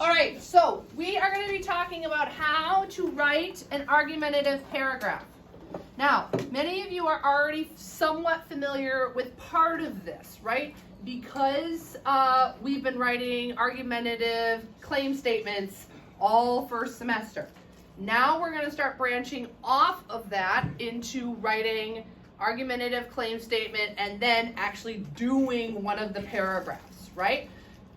All right, so we are going to be talking about how to write an argumentative paragraph. Now, many of you are already somewhat familiar with part of this, right? Because we've been writing argumentative claim statements all first semester. Now we're going to start branching off of that into writing argumentative claim statement and then actually doing one of the paragraphs, right?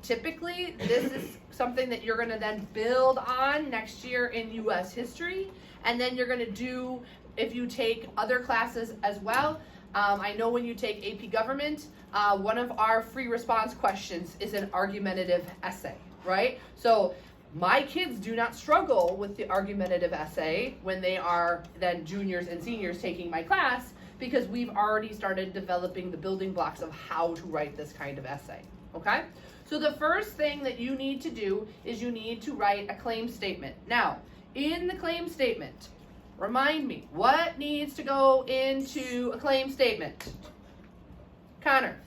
Typically, this is something that you're going to then build on next year in U.S. history, and then you're going to do if you take other classes as well. I know when you take AP Government, one of our free response questions is an argumentative essay, right? So my kids do not struggle with the argumentative essay when they are then juniors and seniors taking my class, because we've already started developing the building blocks of how to write this kind of essay, okay? So the first thing that you need to do is you need to write a claim statement. Now, in the claim statement, remind me, what needs to go into a claim statement? Connor.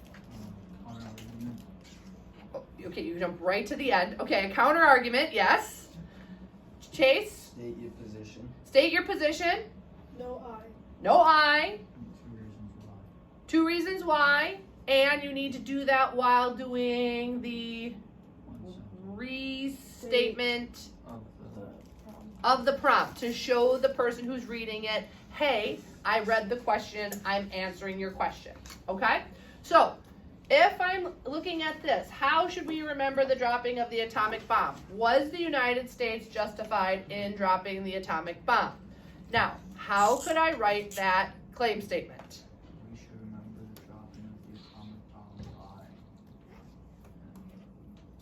Oh, okay, you jump right to the end. Okay, a counter argument, yes. Chase? State your position. State your position. No I. No I. 2 reasons why. 2 reasons why. And you need to do that while doing the restatement of the prompt to show the person who's reading it, hey, I read the question, I'm answering your question, okay? So, if I'm looking at this, how should we remember the dropping of the atomic bomb? Was the United States justified in dropping the atomic bomb? Now, how could I write that claim statement? We should remember the dropping of the atomic bomb by.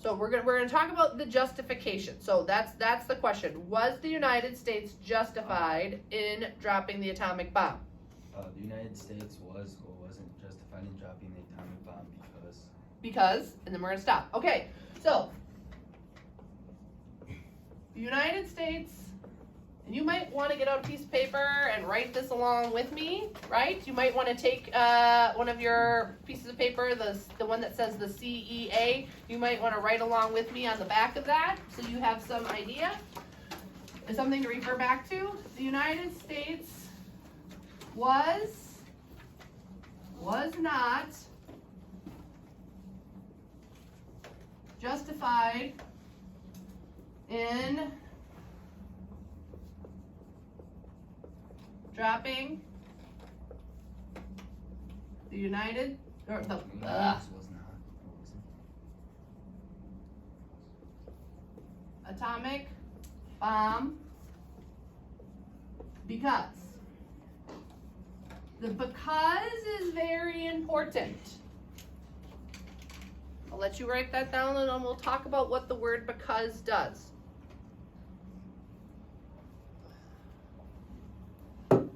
So we're gonna talk about the justification. So that's the question. Was the United States justified in dropping the atomic bomb? The United States was or wasn't justified in dropping the atomic bomb Because, and then we're gonna stop. Okay, so the United States, and you might want to get out a piece of paper and write this along with me, right? You might want to take one of your pieces of paper, the one that says the CEA. You might want to write along with me on the back of that, so you have some idea. There's something to refer back to. The United States was not justified in dropping the United, or the, was not. It wasn't. atomic bomb because. The because is very important. I'll let you write that down and then we'll talk about what the word because does. Can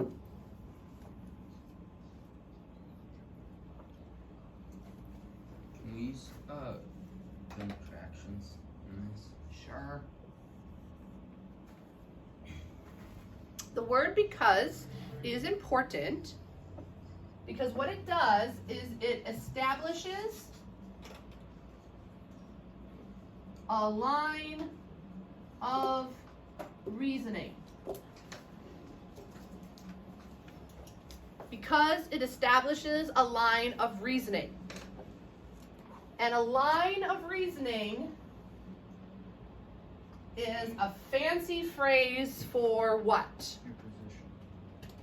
we use contractions in this? Sure. The word because is important because what it does is it establishes a line of reasoning. Because it establishes a line of reasoning. And a line of reasoning is a fancy phrase for what? Your position.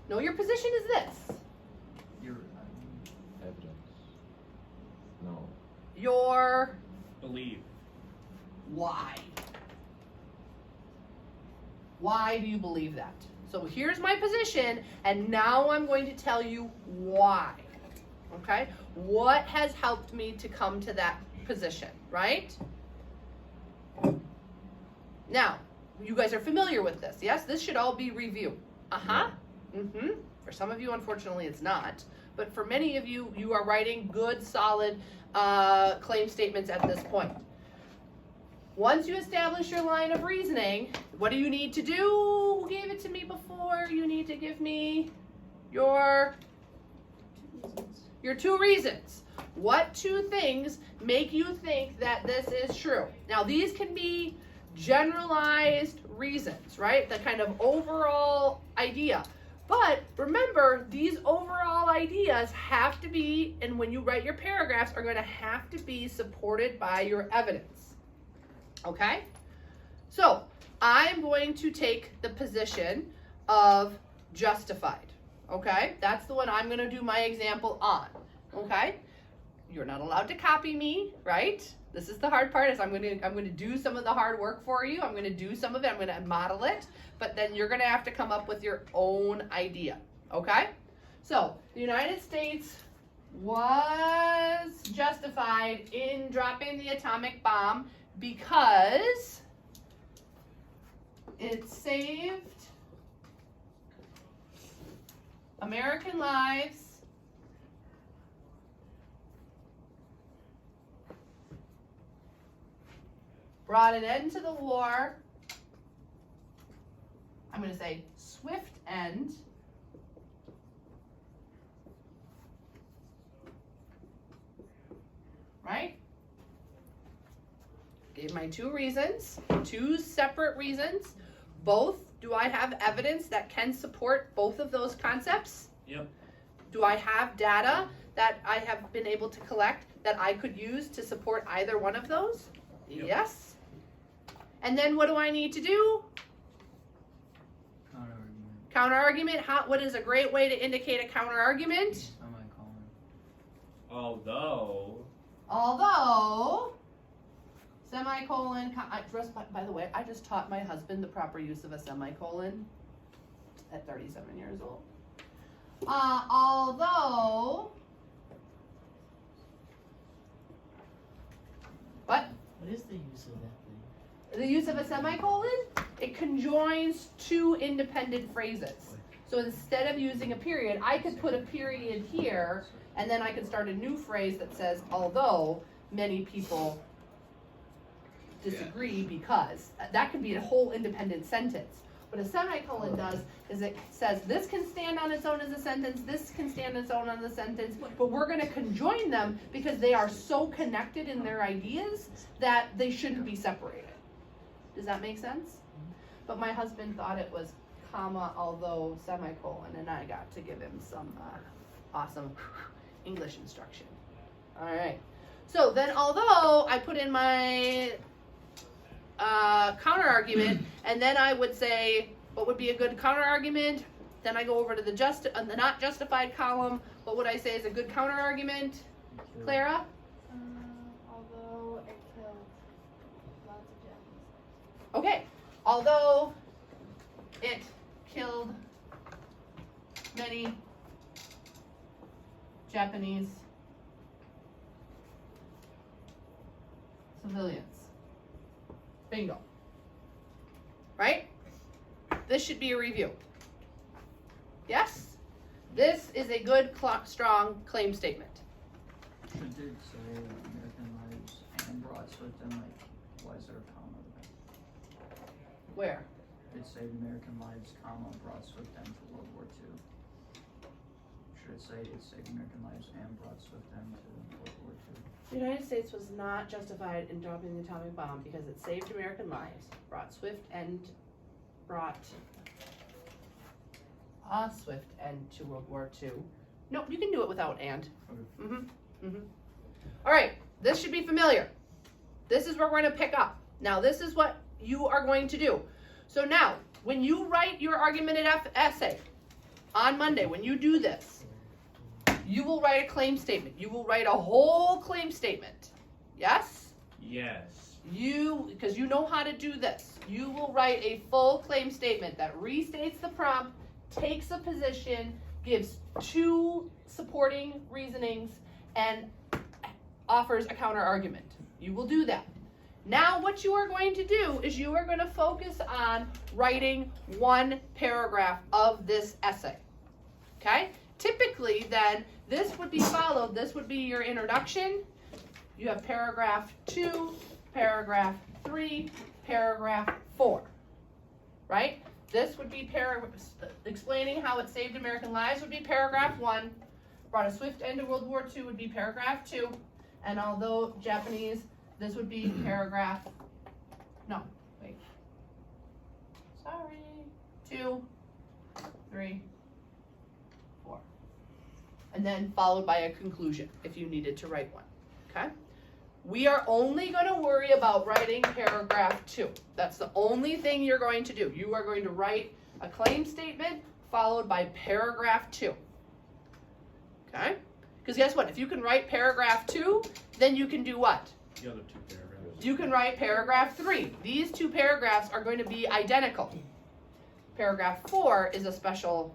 No, your position is this. Your Evidence. No. Your Believe. why. Why do you believe that? So here's my position, and now I'm going to tell you why. Okay? What has helped me to come to that position, right? Now, you guys are familiar with this, yes? This should all be review. Uh-huh. Mm-hmm. For some of you, unfortunately, it's not. But for many of you, you are writing good, solid claim statements at this point. Once you establish your line of reasoning, what do you need to do? Who gave it to me before? You need to give me your 2 reasons. What 2 things make you think that this is true? Now, these can be generalized reasons, right? The kind of overall idea. But remember, these overall ideas have to be, and when you write your paragraphs, are going to have to be supported by your evidence. Okay? So, I'm going to take the position of justified. Okay? That's the one I'm going to do my example on. Okay? You're not allowed to copy me, right? This is the hard part, is I'm going to do some of the hard work for you. I'm going to do some of it. I'm going to model it, but then you're going to have to come up with your own idea. Okay? So, the United States was justified in dropping the atomic bomb because it saved American lives, brought an end to the war. I'm going to say swift end. Right? Gave my two reasons, two separate reasons. Both, do I have evidence that can support both of those concepts? Yep. Do I have data that I have been able to collect that I could use to support either one of those? Yep. Yes. And then what do I need to do? Counter-argument. Counter-argument. What is a great way to indicate a counter-argument? Semicolon. Although, semicolon, by the way, I just taught my husband the proper use of a semicolon at 37 years old. Although, what? What is the use of that thing? The use of a semicolon, it conjoins two independent phrases. So instead of using a period, I could put a period here, and then I could start a new phrase that says, although many people disagree because. That could be a whole independent sentence. What a semicolon does is it says this can stand on its own as a sentence, this can stand on its own as a sentence, but we're going to conjoin them because they are so connected in their ideas that they shouldn't be separated. Does that make sense? But my husband thought it was comma, although, semicolon, and I got to give him some awesome English instruction. All right. So then, although I put in my counter argument, and then I would say, what would be a good counter argument? Then I go over to the not justified column. What would I say is a good counter argument? Clara? Although it killed lots of Japanese. Okay. Although it killed many Japanese civilians. Bingo. Right? This should be a review. Yes? This is a good, strong claim statement. Should it say American lives and brought with them, like, why is there a comma there? Where? It saved American lives, comma, brought Swift end to World War II. Should it say it saved American lives and brought Swift end to World War II? The United States was not justified in dropping the atomic bomb because it saved American lives, brought a swift end to World War II. No, you can do it without and. All right, this should be familiar. This is where we're going to pick up. Now, this is what you are going to do. So now, when you write your argumentative essay on Monday, when you do this, you will write a claim statement. You will write a whole claim statement. Yes? Yes. Because you know how to do this. You will write a full claim statement that restates the prompt, takes a position, gives two supporting reasonings, and offers a counter argument. You will do that. Now what you are going to do is you are going to focus on writing one paragraph of this essay. Okay? Typically then, this would be followed, this would be your introduction. You have paragraph 2, paragraph 3, paragraph 4. Right? This would be explaining how it saved American lives would be paragraph 1. Brought a swift end to World War II would be paragraph 2. And although Japanese, this would be paragraph, no, wait. Sorry. 2, 3, 4. And then followed by a conclusion if you needed to write one. Okay? We are only going to worry about writing paragraph 2. That's the only thing you're going to do. You are going to write a claim statement followed by paragraph 2. Okay? Because guess what? If you can write paragraph 2, then you can do what? The other 2 paragraphs. You can write paragraph 3. These 2 paragraphs are going to be identical. Paragraph 4 is a special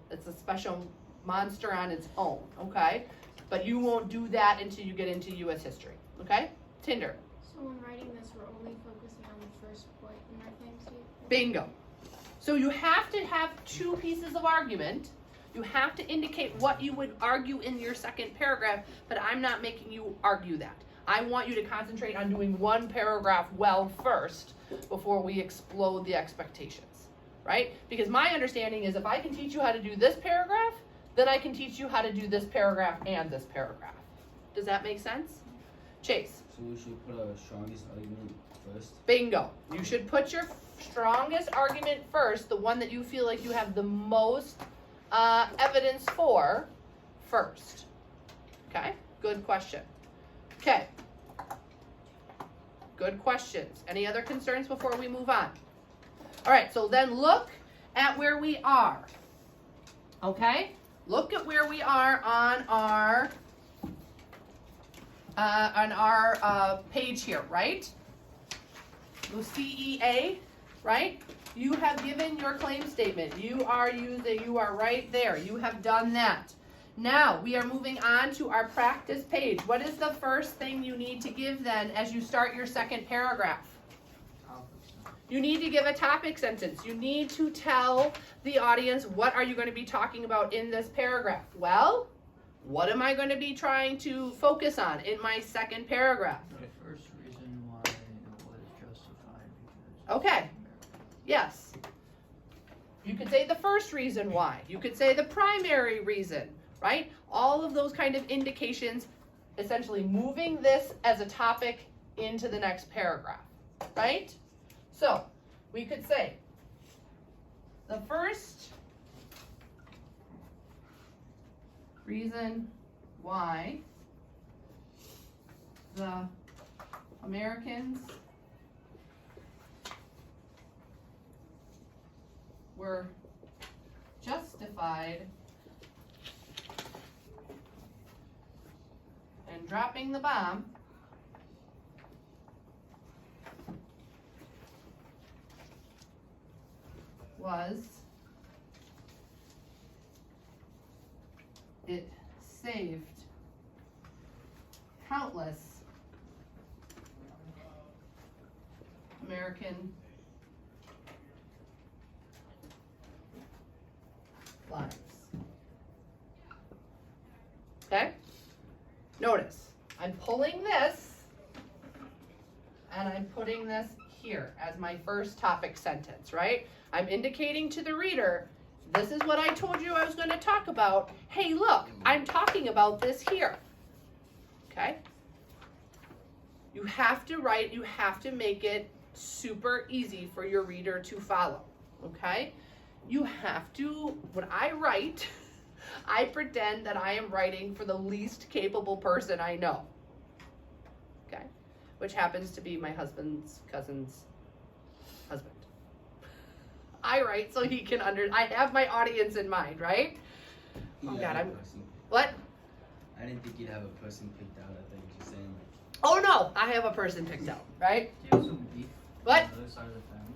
monster on its own, okay? But you won't do that until you get into U.S. history, okay? Tinder. So when writing this, we're only focusing on the first point in our claim statement? Bingo. So you have to have 2 pieces of argument. You have to indicate what you would argue in your second paragraph, but I'm not making you argue that. I want you to concentrate on doing 1 paragraph well first before we explode the expectations, right? Because my understanding is if I can teach you how to do this paragraph, then I can teach you how to do this paragraph and this paragraph. Does that make sense? Chase. So we should put our strongest argument first. Bingo. You should put your strongest argument first, the one that you feel like you have the most evidence for first. Okay? Good question. Okay. Good questions. Any other concerns before we move on? All right, so then look at where we are. Okay? Look at where we are on our page here, right? The CEA, right? You have given your claim statement. You are right there. You have done that. Now we are moving on to our practice page. What is the first thing you need to give then as you start your second paragraph? You need to give a topic sentence. You need to tell the audience what are you going to be talking about in this paragraph. Well, what am I going to be trying to focus on in my second paragraph? The first reason why it was justified because. Okay. Yes. You could say the first reason why. You could say the primary reason, right? All of those kind of indications, essentially moving this as a topic into the next paragraph, right? So, we could say the first reason why the Americans were justified in dropping the bomb was it saved countless American lives. Okay? Notice, I'm pulling this and I'm putting this here as my first topic sentence, right? I'm indicating to the reader, this is what I told you I was going to talk about. Hey, look, I'm talking about this here. Okay? You have to write, you have to make it super easy for your reader to follow. Okay? You have to, when I write, I pretend that I am writing for the least capable person I know. Okay? Which happens to be my husband's cousin's husband. I write so he can I have my audience in mind, right? Oh God, what? I didn't think you'd have a person picked out. I thought you were just saying like. Oh no, I have a person picked out, right? Do you have some beef What? on the other side of the family?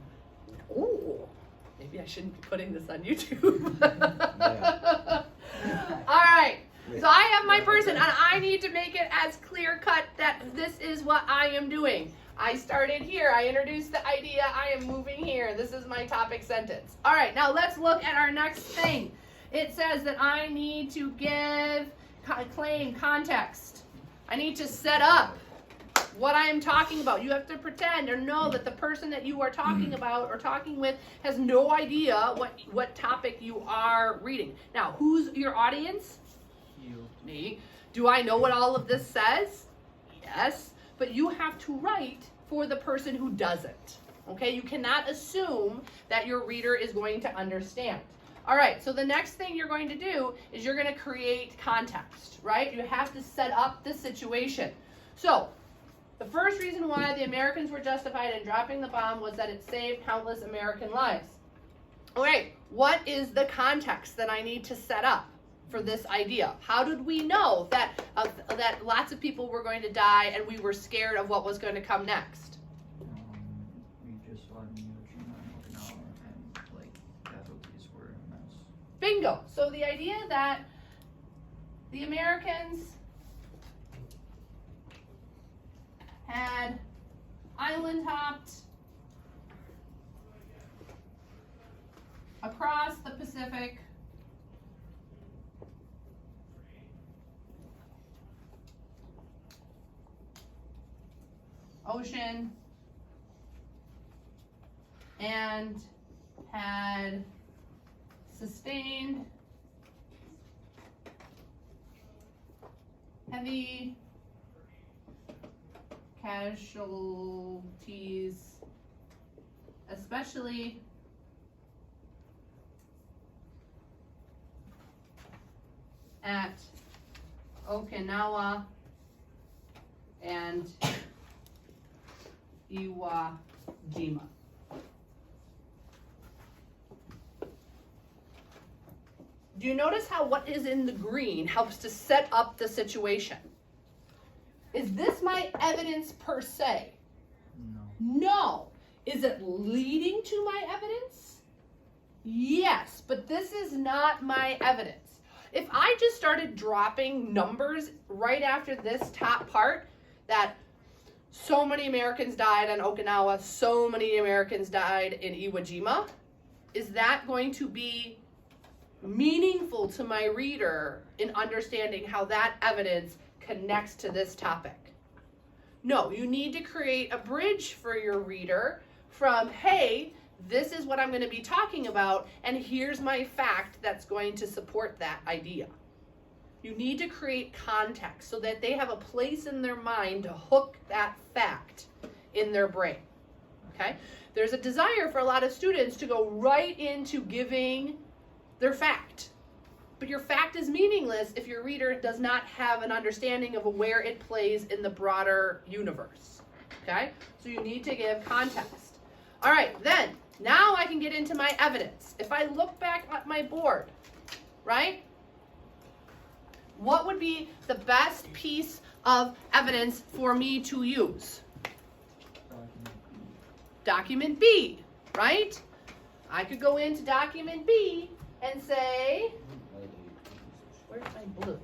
Ooh, maybe I shouldn't be putting this on YouTube. Yeah. All right, so I have my person, and I need to make it as clear cut that this is what I am doing. I started here, I introduced the idea, I am moving here. This is my topic sentence. All right, now let's look at our next thing. It says that I need to give claim context. I need to set up what I am talking about. You have to pretend or know that the person that you are talking about or talking with has no idea what topic you are reading. Now, who's your audience? You. Me. Do I know what all of this says? Yes. But you have to write for the person who doesn't. Okay, you cannot assume that your reader is going to understand. All right, so the next thing you're going to do is you're going to create context, right? You have to set up the situation. So, the first reason why the Americans were justified in dropping the bomb was that it saved countless American lives. All right, what is the context that I need to set up for this idea? How did we know that that lots of people were going to die and we were scared of what was going to come next? We just saw in Hiroshima and Okinawa, and like casualties were immense. Bingo. So the idea that the Americans had island hopped across the Pacific Ocean and had sustained heavy casualties, especially at Okinawa and Iwo Jima. Do you notice how what is in the green helps to set up the situation? Is this my evidence per se? No. No. Is it leading to my evidence? Yes, but this is not my evidence. If I just started dropping numbers right after this top part, that so many Americans died on Okinawa, so many Americans died in Iwo Jima, is that going to be meaningful to my reader in understanding how that evidence connects to this topic? No, you need to create a bridge for your reader from, hey, this is what I'm going to be talking about, and here's my fact that's going to support that idea. You need to create context so that they have a place in their mind to hook that fact in their brain. Okay? There's a desire for a lot of students to go right into giving their fact. But your fact is meaningless if your reader does not have an understanding of where it plays in the broader universe. Okay? So you need to give context. All right, then, now I can get into my evidence. If I look back at my board, right? What would be the best piece of evidence for me to use? Document B, right? I could go into document B and say, where's my blue?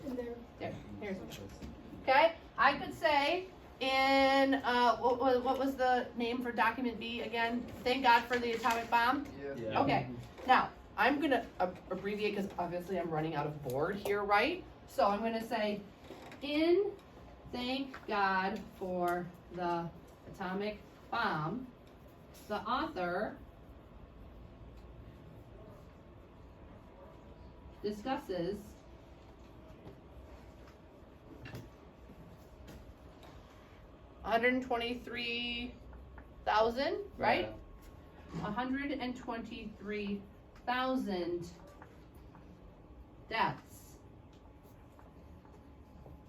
In there. There, here's my blue. Okay, I could say in, what was the name for document B again? Thank God for the atomic bomb? Yeah. Okay, now, I'm gonna abbreviate because obviously I'm running out of board here, right? So I'm gonna say, in Thank God for the Atomic Bomb, the author discusses $123,000, right? 123,000 deaths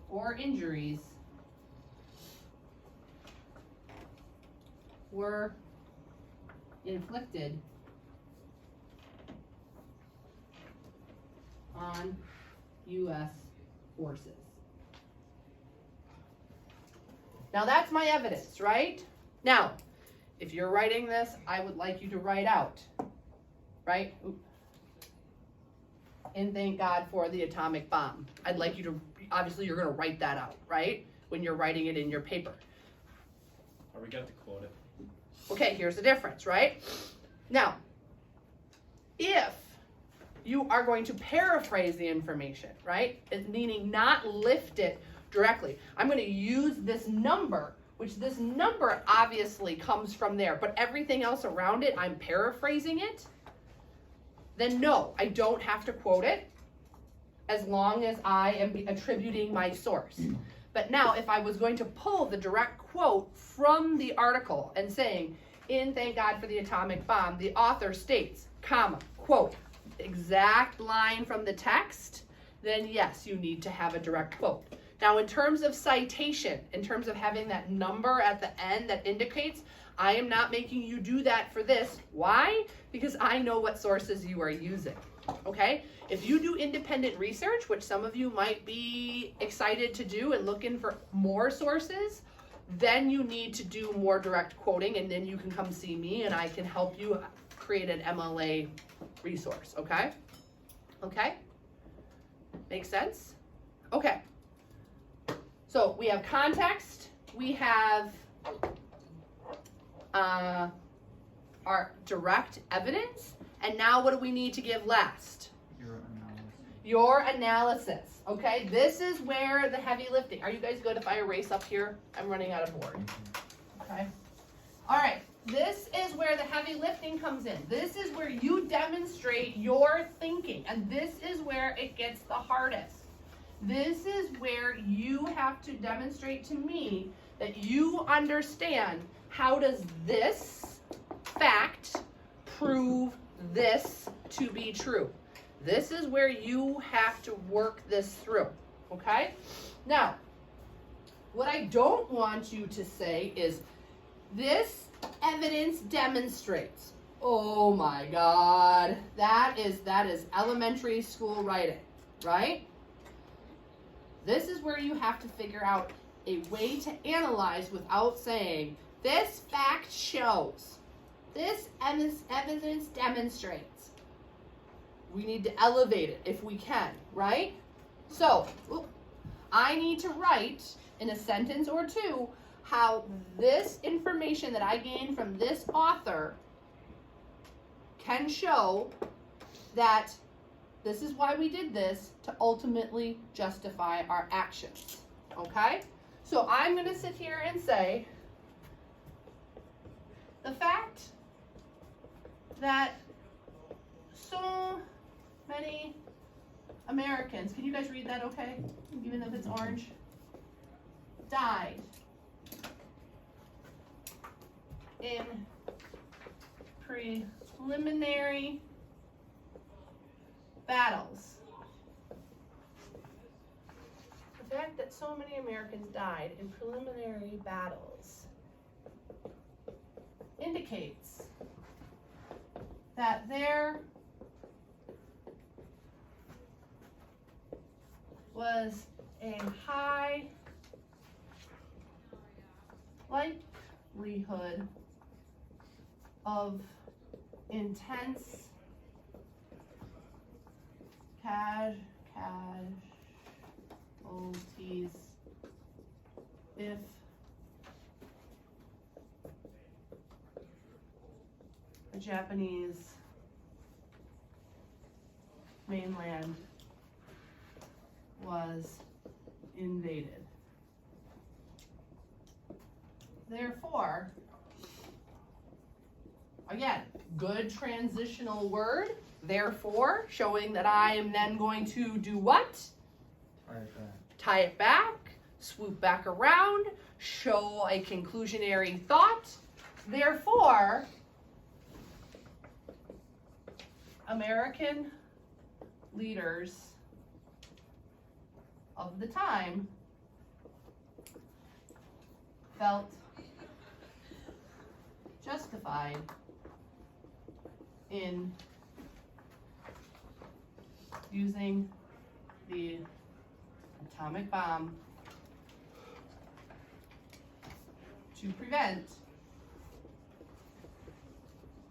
or injuries were inflicted on U.S. forces. Now that's my evidence, right? Now, if you're writing this, I would like you to write out, right? And thank God for the atomic bomb. I'd like you to, obviously you're going to write that out, right? When you're writing it in your paper. Are we got to quote it? Okay, here's the difference, right? Now, if you are going to paraphrase the information, right? Meaning not lift it directly. I'm going to use this number, which this number obviously comes from there, but everything else around it, I'm paraphrasing it. Then no, I don't have to quote it as long as I am attributing my source. But now if I was going to pull the direct quote from the article and saying, in Thank God for the Atomic Bomb, the author states, comma, quote, exact line from the text, then yes, you need to have a direct quote. Now, in terms of citation, in terms of having that number at the end that indicates, I am not making you do that for this. Why? Because I know what sources you are using, okay? If you do independent research, which some of you might be excited to do and looking for more sources, then you need to do more direct quoting, and then you can come see me and I can help you create an MLA resource, okay? Okay? Make sense? Okay. So we have context, we have our direct evidence, and now what do we need to give last? Your analysis, okay? This is where the heavy lifting. Are you guys good if I erase up here? I'm running out of board. Okay. All right. This is where the heavy lifting comes in. This is where you demonstrate your thinking, and this is where it gets the hardest. This is where you have to demonstrate to me that you understand how does this fact prove this to be true. This is where you have to work this through, okay? Now, what I don't want you to say is, this evidence demonstrates. Oh my God, that is elementary school writing, right? This is where you have to figure out a way to analyze without saying, this fact shows, this evidence demonstrates. We need to elevate it if we can, right? So, I need to write in a sentence or two how this information that I gained from this author can show that this is why we did this to ultimately justify our actions, okay? So I'm going to sit here and say the fact that so many Americans, can you guys read that okay? Even if it's orange? Died in preliminary battles. The fact that so many Americans died in preliminary battles indicates that there was a high likelihood of intense casualties if the Japanese mainland was invaded. Therefore, again, good transitional word, therefore, showing that I am then going to do what? Tie it back, swoop back around, show a conclusionary thought. Therefore, American leaders of the time felt justified in using the atomic bomb to prevent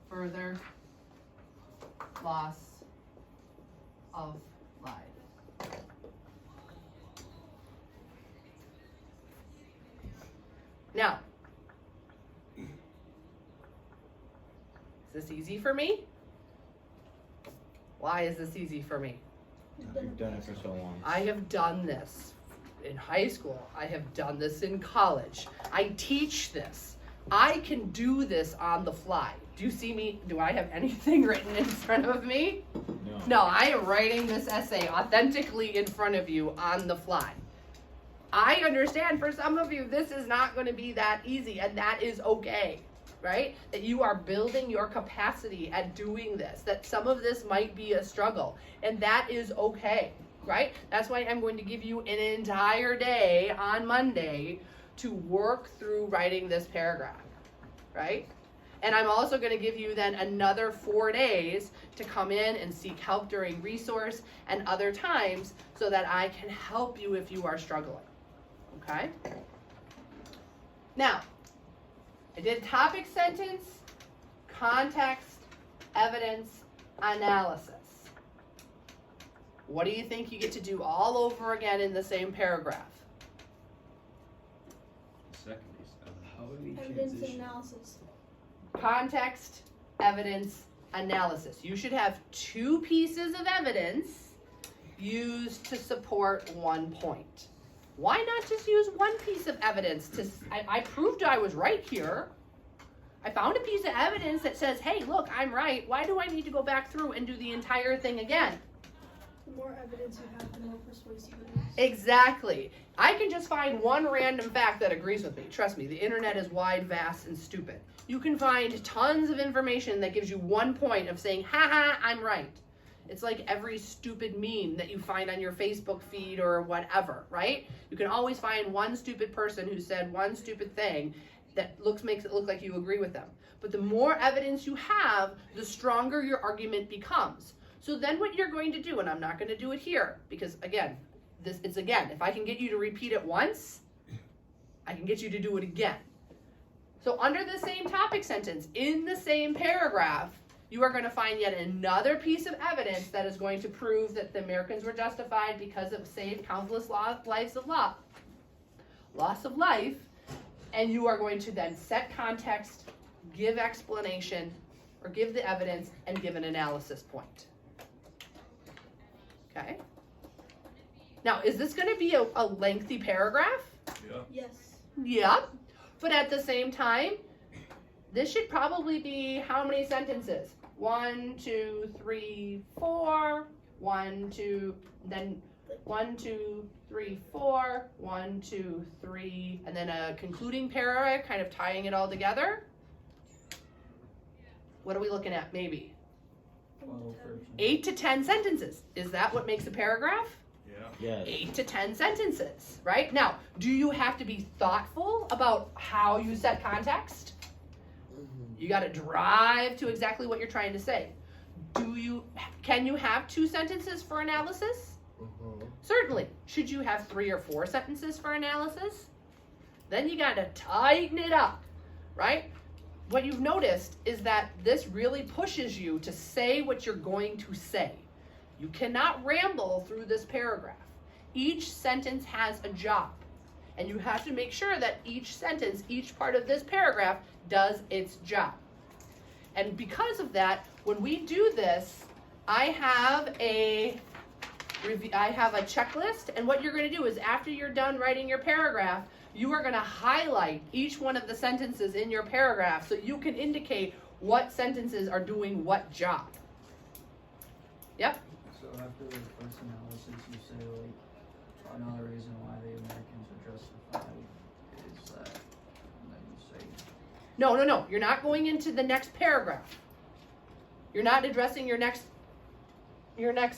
further loss of life. Now, is this easy for me? Why is this easy for me? You've done it for so long. I have done this in high school. I have done this in college. I teach this. I can do this on the fly. Do you see me? Do I have anything written in front of me? No, I am writing this essay authentically in front of you on the fly. I understand for some of you this is not going to be that easy, and that is okay, right? That you are building your capacity at doing this, that some of this might be a struggle, and that is okay, right? That's why I'm going to give you an entire day on Monday to work through writing this paragraph, right? And I'm also going to give you then another 4 days to come in and seek help during resource and other times so that I can help you if you are struggling, okay? Now, I did topic sentence, context, evidence, analysis. What do you think you get to do all over again in the same paragraph? Second piece. How would we Evidence and transition? analysis. Context, evidence, analysis. You should have 2 pieces of evidence used to support 1 point. Why not just use 1 piece of evidence to, I proved I was right here. I found a piece of evidence that says, hey, look, I'm right. Why do I need to go back through and do the entire thing again? The more evidence you have, the more persuasive it is. Exactly. I can just find 1 random fact that agrees with me. Trust me, the internet is wide, vast, and stupid. You can find tons of information that gives you 1 point of saying, haha, I'm right. It's like every stupid meme that you find on your Facebook feed or whatever, right? You can always find 1 stupid person who said 1 stupid thing that makes it look like you agree with them. But the more evidence you have, the stronger your argument becomes. So then what you're going to do, and I'm not going to do it here, because again, if I can get you to repeat it once, I can get you to do it again. So under the same topic sentence, in the same paragraph, you are going to find yet another piece of evidence that is going to prove that the Americans were justified because it saved countless loss of life, and you are going to then set context, give explanation, or give the evidence, and give an analysis point. Okay? Now, is this going to be a lengthy paragraph? Yeah. Yes. Yep. But at the same time, this should probably be how many sentences? 1, 2, 3, 4. 1, 2, then 1, 2, 3, 4. 1, 2, 3, and then a concluding paragraph, kind of tying it all together. What are we looking at? Maybe 12, 13. 8 to 10 sentences. Is that what makes a paragraph? Yeah. Yes. 8 to 10 sentences, right? Now, do you have to be thoughtful about how you set context? You got to drive to exactly what you're trying to say. Can you have 2 sentences for analysis? Certainly. Should you have 3 or 4 sentences for analysis? Then you got to tighten it up, right? What you've noticed is that this really pushes you to say what you're going to say. You cannot ramble through this paragraph. Each sentence has a job, and you have to make sure that each sentence, each part of this paragraph does its job. And because of that, when we do this, I have a checklist, and what you're going to do is after you're done writing your paragraph, you are going to highlight each one of the sentences in your paragraph so you can indicate what sentences are doing what job. Yep. So after the first analysis, you say like another reason why the Americans are justified is that, and then you say No. You're not going into the next paragraph. You're not addressing your next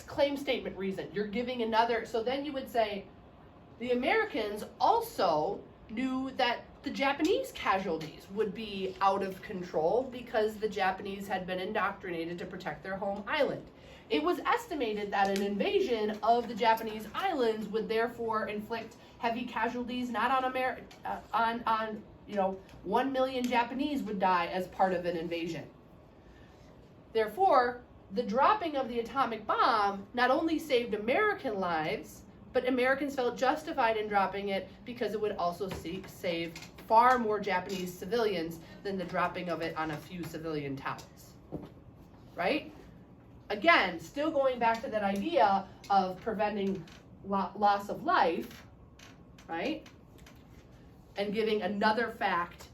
claim statement reason. You're giving another. So then you would say, the Americans also knew that the Japanese casualties would be out of control because the Japanese had been indoctrinated to protect their home island. It was estimated that an invasion of the Japanese islands would therefore inflict heavy casualties, not on 1 million Japanese would die as part of an invasion. Therefore, the dropping of the atomic bomb not only saved American lives, but Americans felt justified in dropping it because it would also save far more Japanese civilians than the dropping of it on a few civilian towns. Right? Again, still going back to that idea of preventing loss of life, right? And giving another fact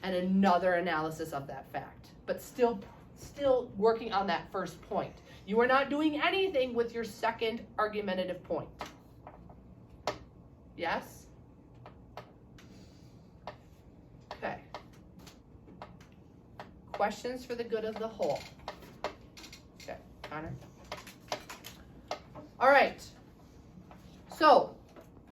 and another analysis of that fact, but still working on that first point. You are not doing anything with your second argumentative point. Yes? Okay. Questions for the good of the whole. Okay, Connor. All right. So